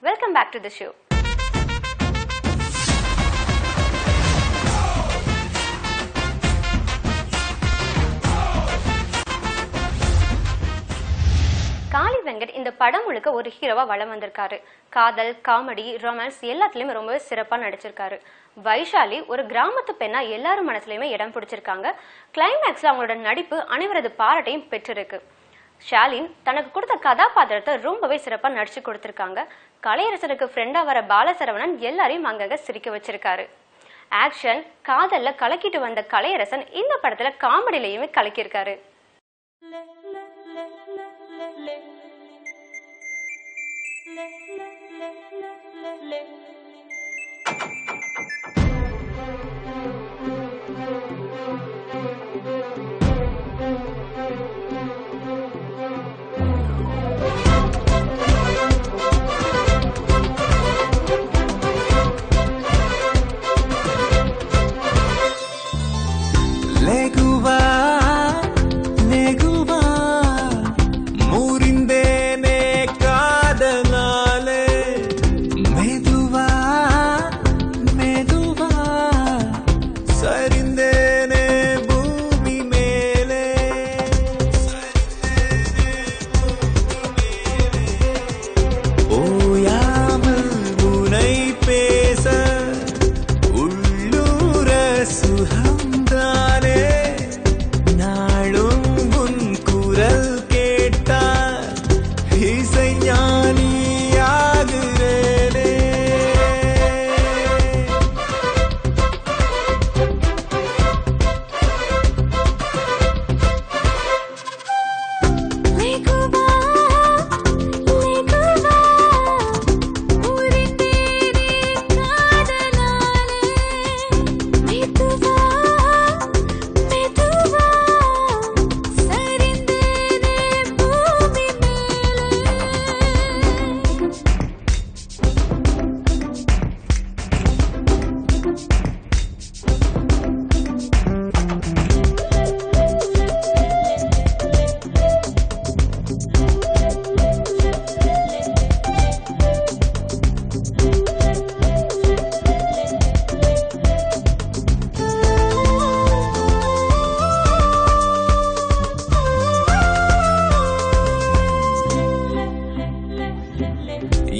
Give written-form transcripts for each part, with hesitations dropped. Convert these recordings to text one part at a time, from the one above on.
Welcome back to the show. காளி வெங்கட் இந்த படம் முழுக்க ஒரு ஹீரோவா வலம் வந்திருக்காரு. காதல், காமெடி, ரொமான்ஸ் எல்லாத்துலயுமே ரொம்பவே சிறப்பா நடிச்சிருக்காரு. வைஷாலி ஒரு கிராமத்து பெண்ணா எல்லாரும் மனசுலயுமே இடம் பிடிச்சிருக்காங்க. கிளைமேக்ஸ்ல அவங்களோட நடிப்பு அனைவரது பாராட்டையும் பெற்றிருக்கு. ஷாலின் தனக்கு கொடுத்த கதாபாத்திரத்தை ரொம்பவே சிறப்பா நடிச்சு கொடுத்திருக்காங்க. கலையரசனுக்கு ஃப்ரெண்டா வர பாலசரவணன் எல்லாரையும் அங்கங்க சிரிக்க வச்சிருக்காரு. ஆக்ஷன், காதல்ல கலக்கிட்டு வந்த கலையரசன் இந்த படத்துல காமெடியிலயுமே கலக்கியிருக்காரு.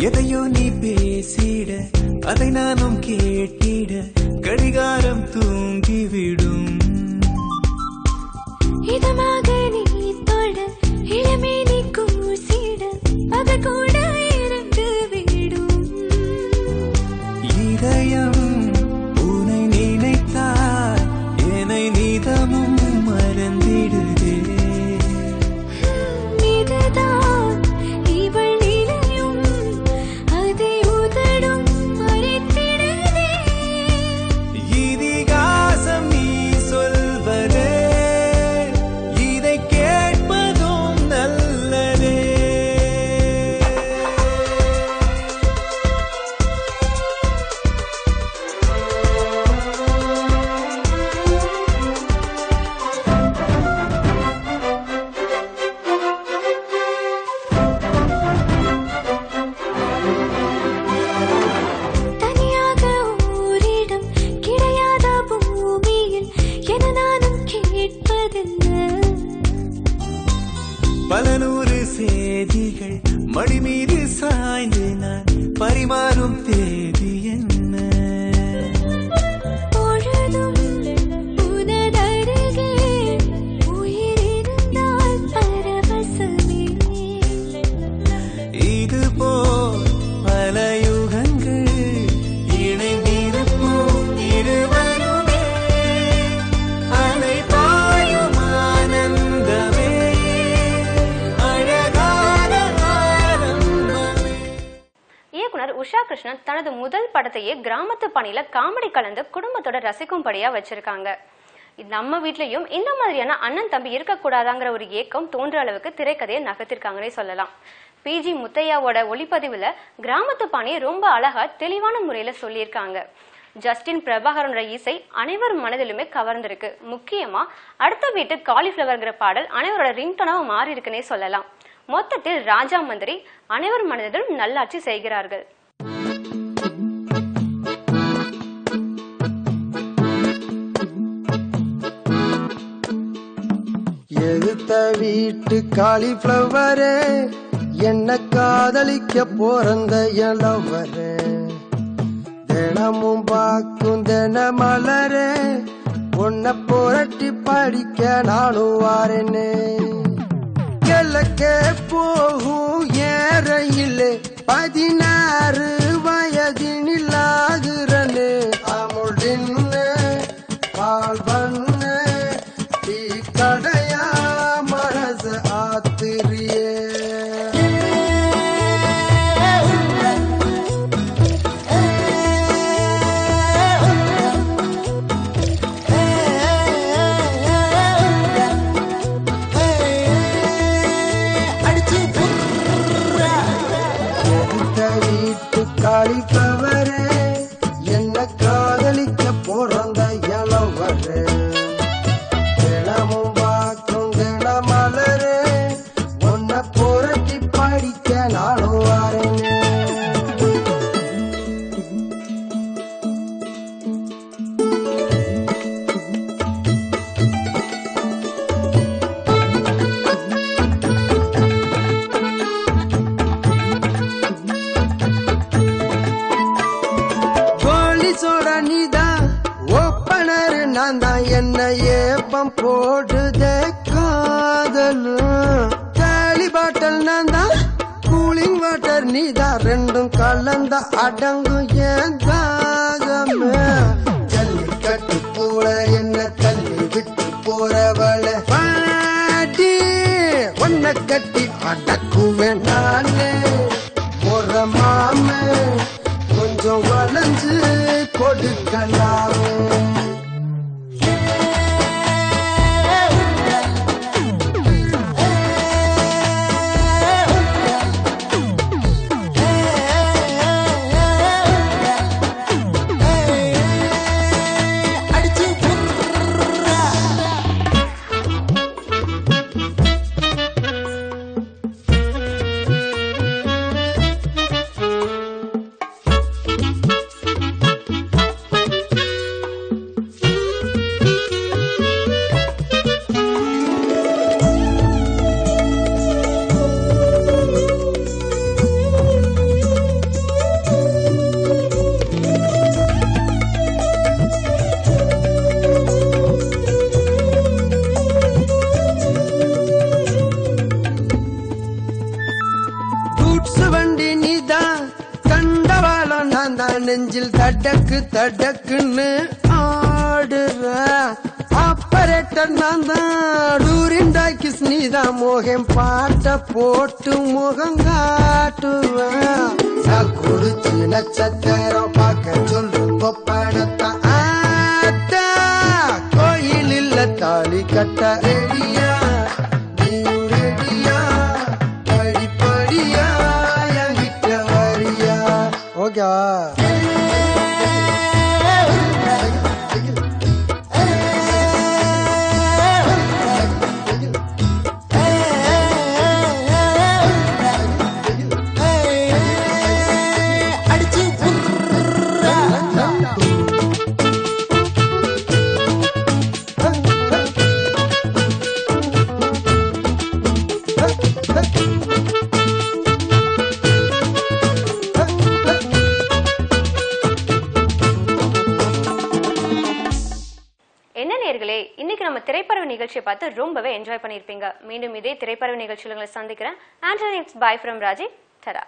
எதையோ நீ பேசிட அதை நானும் கேட்டிட கடிகாரம் தூங்கிவிடும். இதமாக நீ தொட இளமே நீ கூசிட அது கூட இருந்து விடும். இதயம் உன்னை நினைத்தால் என்னை நீதமும் மறந்திடுதே. இதுதான் இவள் நிலையும் அதை உதடும் மறைத்திடுதே. இதிகாசம் நீ சொல்வதே இதை கேட்பதும் நல்லதே. தனியாக ஓரிடம் கிடையாத பூமியில் என நானும் கேட்பதென்ன. பல நூறு செய்திகள் மடி மீது சாய்ந்து நான் பரிமாறும் தேதி என்ன. பொழுதும் உனதருகே உயிரிருந்தால் பரவசமே. இதுபோல் பல யுகங்கள் இணைந்திருப்போம் இருவருமே. அலைபாயும் ஆனந்தமே அழகான ஆரம்பமே. இயக்குனர் உஷா கிருஷ்ணன் தனது முதல் படத்தையே கிராமத்து பணியில காமெடி கலந்து குடும்பத்தோட ரசிக்கும்படியா வச்சிருக்காங்க. நம்ம வீட்லயும் இந்த மாதிரியான அண்ணன் தம்பி இருக்கக்கூடாதாங்கிற ஒரு ஏக்கம் தோன்ற அளவுக்கு திரைக்கதையை நகர்த்திருக்காங்கன்னே சொல்லலாம். பிஜி முத்தையாவோட ஒளிப்பதிவுல கிராமத்து பாணியை ரொம்ப அழகா தெளிவான முறையில சொல்லியிருக்காங்க. ஜஸ்டின் பிரபாகரனோட இசை அனைவர் மனதிலுமே கவர்ந்திருக்கு. முக்கியமா அடுத்த வீட்டு காலிஃபிளவர்ங்கிற பாடல் அனைவரோட ரிங்டோனாவும் மாறி இருக்குன்னே சொல்லலாம். மொத்தத்தில் ராஜா மந்திரி அனைவர் மனதிலும் நல்லாட்சி செய்கிறார்கள். வீட்டு காலிஃப்ளவரே, என்ன காதலிக்க போறந்த இளவரே, தினமும் பார்க்கும் தின மலரே, உன்னை புரட்டி படிக்க நானும் வாரேனே. கிழக்கே போகும் ஏறையிலே 16 வயதினில் ஆகுறனே. அமுடின்னு பால் பண்ணு டீ கடையா மனசு ஆத்திரியே. வீட்டு காலிஃப்ளவரே, என்ன காதலிக்க போறந்த இளவரே, தினமும் பார்க்கும் தின மலரே, உன்னை புரட்டி படிக்க நானும் வாரேனே. நீதான் ஒப்பனரு நான் தான், என்ன ஏப்பம் போடுதே காதலும். காலி பாட்டல் நான் தான், கூலிங் வாட்டர் நீதான், ரெண்டும் கலந்த அடங்கும் ஏன் தாகமே. ஜல்லிக்கட்டு போல என்ன தள்ளி விட்டு போறவள பாட்டி, உன்னை கட்டி அடக்குவேன் நானே. போற மாமே கொஞ்சம் வளைஞ்சு கொடுக்கலாமே. வண்டி நீதான், கண்டவாளம் நான் தான், நெஞ்சில் தடக்கு தடக்குன்னு ஆடுற ஆப்பரேட்டர் நான் தான், டூரின் டாக்கிஸ் நீதான், மோகம் பாட்ட போட்டு முகம் காட்டுவேன். குடிச்சு நட்சத்திரம் பார்க்க சொல்லுங்க படத்தை ஆத்தா, கோயில் இல்ல தாலி கட்ட ரெடியா, நீ ரெடியா, படிப்படியா என்கிட்ட வரியா. ஓகே இன்னைக்கு நம்ம திரைப்பட நிகழ்ச்சியை பார்த்து ரொம்பவே என்ஜாய் பண்ணிருப்பீங்க. மீண்டும் இதே திரைப்பட நிகழ்ச்சிகளை சந்திக்கிறேன். Until next, bye from Raji. Ta-da.